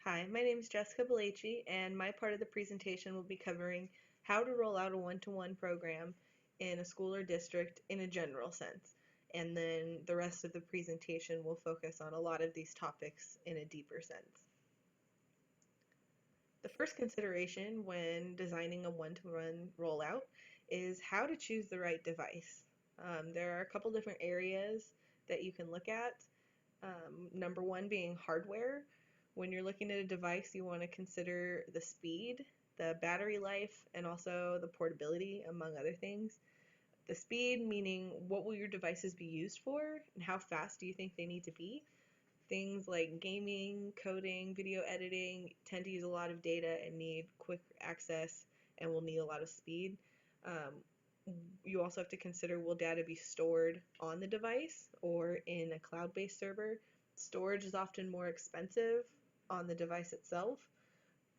Hi, my name is Jessica Bellacci, and my part of the presentation will be covering how to roll out a one-to-one program in a school or district in a general sense. And then the rest of the presentation will focus on a lot of these topics in a deeper sense. The first consideration when designing a one-to-one rollout is how to choose the right device. There are a couple different areas that you can look at. Number one being hardware. When you're looking at a device, you want to consider the speed, the battery life, and also the portability, among other things. The speed, meaning what will your devices be used for, and how fast do you think they need to be? Things like gaming, coding, video editing tend to use a lot of data and need quick access and will need a lot of speed. Um, you also have to consider, will data be stored on the device or in a cloud-based server? Storage is often more expensive on the device itself,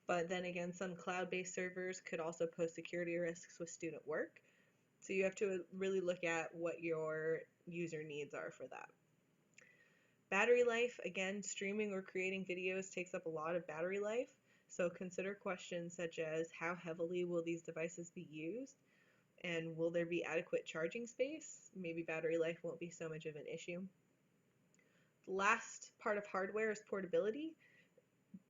but then again, some cloud-based servers could also pose security risks with student work. So you have to really look at what your user needs are for that. Battery life, again, streaming or creating videos takes up a lot of battery life, so consider questions such as how heavily will these devices be used, and will there be adequate charging space? Maybe battery life won't be so much of an issue. The last part of hardware is portability.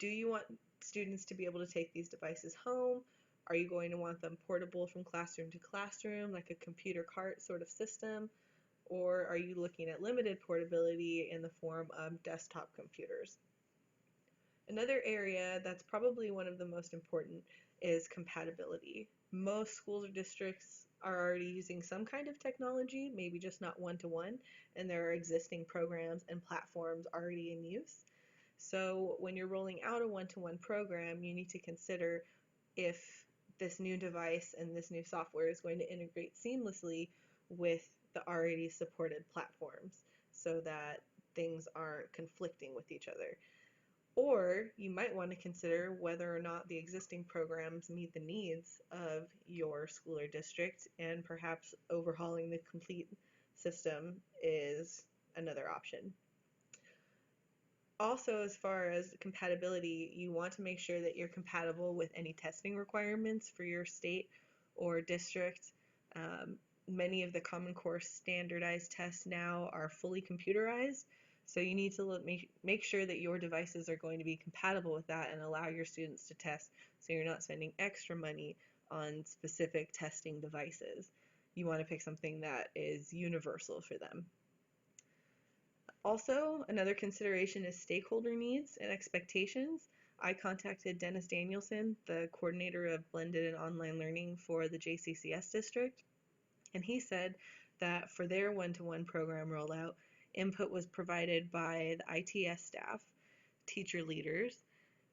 Do you want students to be able to take these devices home? Are you going to want them portable from classroom to classroom, like a computer cart sort of system? Or are you looking at limited portability in the form of desktop computers? Another area that's probably one of the most important is compatibility. Most schools or districts are already using some kind of technology, maybe just not one-to-one, and there are existing programs and platforms already in use. So when you're rolling out a one-to-one program, you need to consider if this new device and this new software is going to integrate seamlessly with the already supported platforms so that things aren't conflicting with each other. Or you might want to consider whether or not the existing programs meet the needs of your school or district, and perhaps overhauling the complete system is another option. Also, as far as compatibility, you want to make sure that you're compatible with any testing requirements for your state or district. Um, Many of the Common Core standardized tests now are fully computerized, so you need to make sure that your devices are going to be compatible with that and allow your students to test, so you're not spending extra money on specific testing devices. You want to pick something that is universal for them. Also, another consideration is stakeholder needs and expectations. I contacted Dennis Danielson, the coordinator of blended and online learning for the JCCS district, and he said that for their one-to-one program rollout, input was provided by the ITS staff, teacher leaders,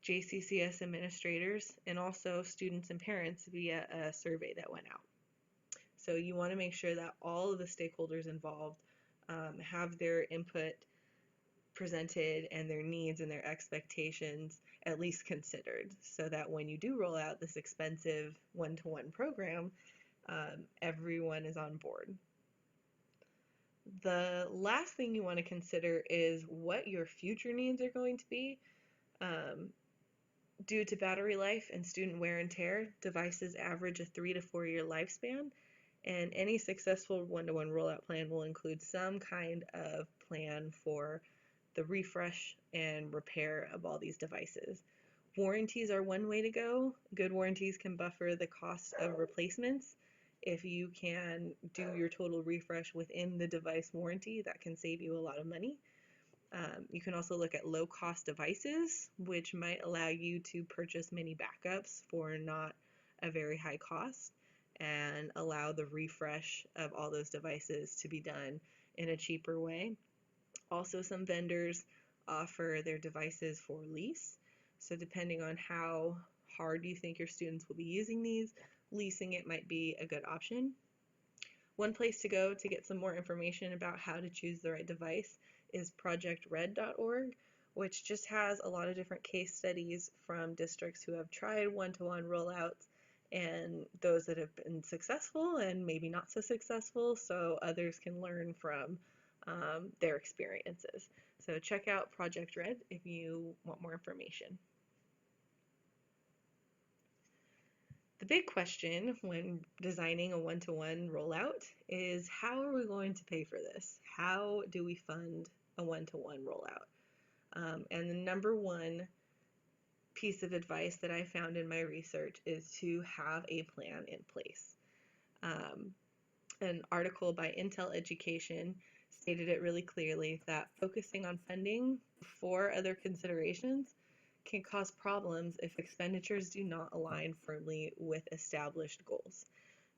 JCCS administrators, and also students and parents via a survey that went out. So you want to make sure that all of the stakeholders involved have their input presented and their needs and their expectations at least considered, so that when you do roll out this expensive one-to-one program, everyone is on board. The last thing you want to consider is what your future needs are going to be. Um, Due to battery life and student wear and tear, devices average a 3 to 4 year lifespan, and any successful one-to-one rollout plan will include some kind of plan for the refresh and repair of all these devices. Warranties are one way to go. Good warranties can buffer the cost of replacements. If you can do your total refresh within the device warranty, that can save you a lot of money. You can also look at low-cost devices, which might allow you to purchase many backups for not a very high cost and allow the refresh of all those devices to be done in a cheaper way. Also, some vendors offer their devices for lease. So depending on how hard you think your students will be using these, leasing it might be a good option. One place to go to get some more information about how to choose the right device is projectred.org, which just has a lot of different case studies from districts who have tried one-to-one rollouts and those that have been successful and maybe not so successful, so others can learn from their experiences. So check out Project Red if you want more information. The big question when designing a one-to-one rollout is, how are we going to pay for this? How do we fund a one-to-one rollout? And the number one piece of advice that I found in my research is to have a plan in place. An article by Intel Education stated it really clearly that focusing on funding before other considerations can cause problems if expenditures do not align firmly with established goals.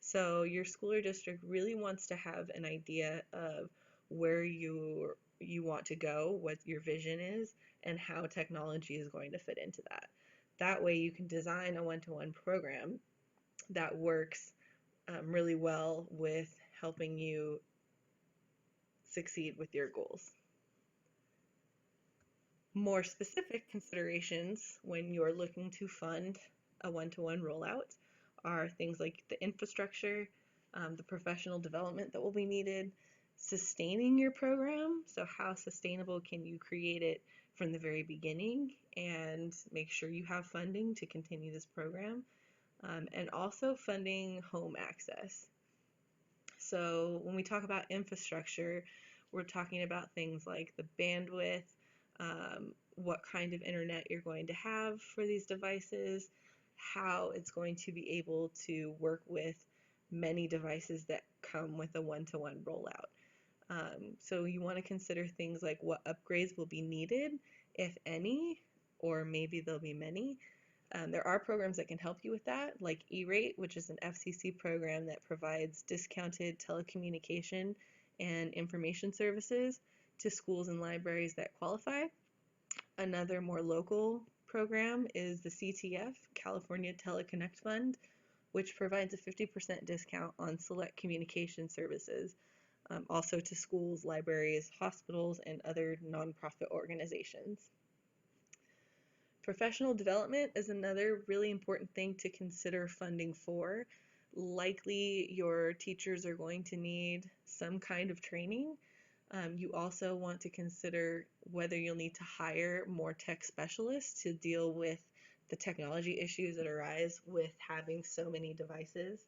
So your school or district really wants to have an idea of where you want to go, what your vision is, and how technology is going to fit into that. That way you can design a one-to-one program that works really well with helping you succeed with your goals. More specific considerations when you're looking to fund a one-to-one rollout are things like the infrastructure, the professional development that will be needed, sustaining your program, so how sustainable can you create it from the very beginning and make sure you have funding to continue this program, and also funding home access. So when we talk about infrastructure, we're talking about things like the bandwidth, what kind of internet you're going to have for these devices, how it's going to be able to work with many devices that come with a one-to-one rollout. So you want to consider things like what upgrades will be needed, if any, or maybe there'll be many. There are programs that can help you with that, like E-Rate, which is an FCC program that provides discounted telecommunication and information services to schools and libraries that qualify. Another more local program is the CTF, California Teleconnect Fund, which provides a 50% discount on select communication services, also to schools, libraries, hospitals, and other nonprofit organizations. Professional development is another really important thing to consider funding for. Likely your teachers are going to need some kind of training. You also want to consider whether you'll need to hire more tech specialists to deal with the technology issues that arise with having so many devices,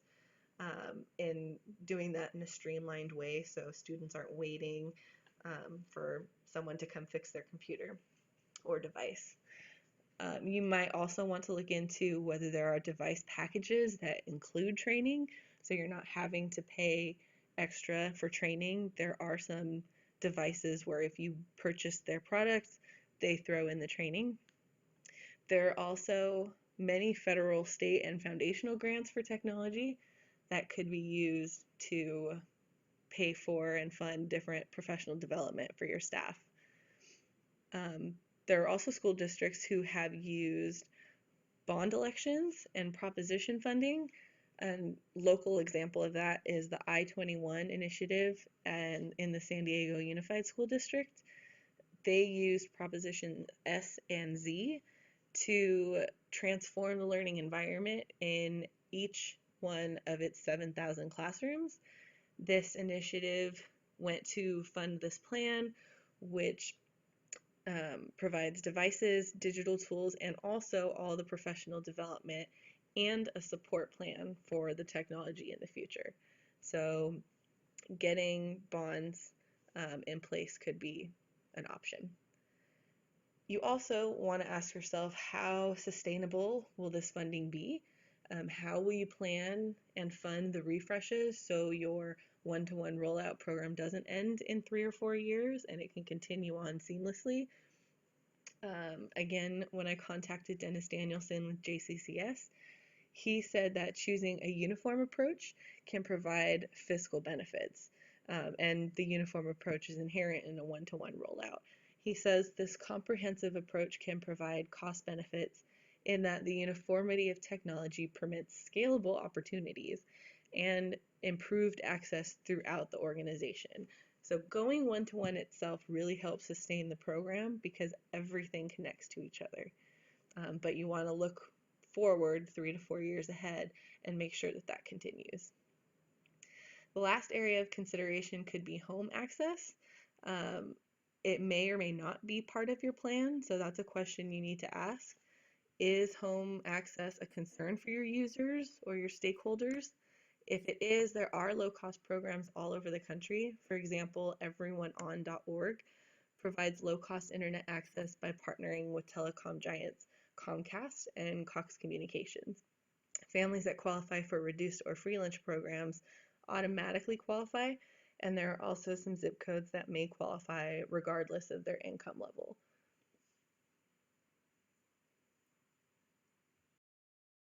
and doing that in a streamlined way so students aren't waiting for someone to come fix their computer or device. You might also want to look into whether there are device packages that include training, so you're not having to pay extra for training. There are some devices where if you purchase their products, they throw in the training. There are also many federal, state, and foundational grants for technology that could be used to pay for and fund different professional development for your staff. There are also school districts who have used bond elections and proposition funding. A local example of that is the I-21 initiative and in the San Diego Unified School District. They used Proposition S and Z to transform the learning environment in each one of its 7,000 classrooms. This initiative went to fund this plan, which provides devices, digital tools, and also all the professional development and a support plan for the technology in the future. So getting bonds in place could be an option. You also want to ask yourself, how sustainable will this funding be? How will you plan and fund the refreshes so your one-to-one rollout program doesn't end in 3 or 4 years and it can continue on seamlessly? Again, when I contacted Dennis Danielson with JCCS, he said that choosing a uniform approach can provide fiscal benefits, and the uniform approach is inherent in a one-to-one rollout. He says this comprehensive approach can provide cost benefits in that the uniformity of technology permits scalable opportunities and improved access throughout the organization. So going one-to-one itself really helps sustain the program because everything connects to each other. But you want to look forward 3 to 4 years ahead and make sure that that continues. The last area of consideration could be home access. It may or may not be part of your plan, so that's a question you need to ask. Is home access a concern for your users or your stakeholders? If it is, there are low-cost programs all over the country. For example, everyoneon.org provides low-cost internet access by partnering with telecom giants Comcast and Cox Communications. Families that qualify for reduced or free lunch programs automatically qualify, and there are also some zip codes that may qualify regardless of their income level.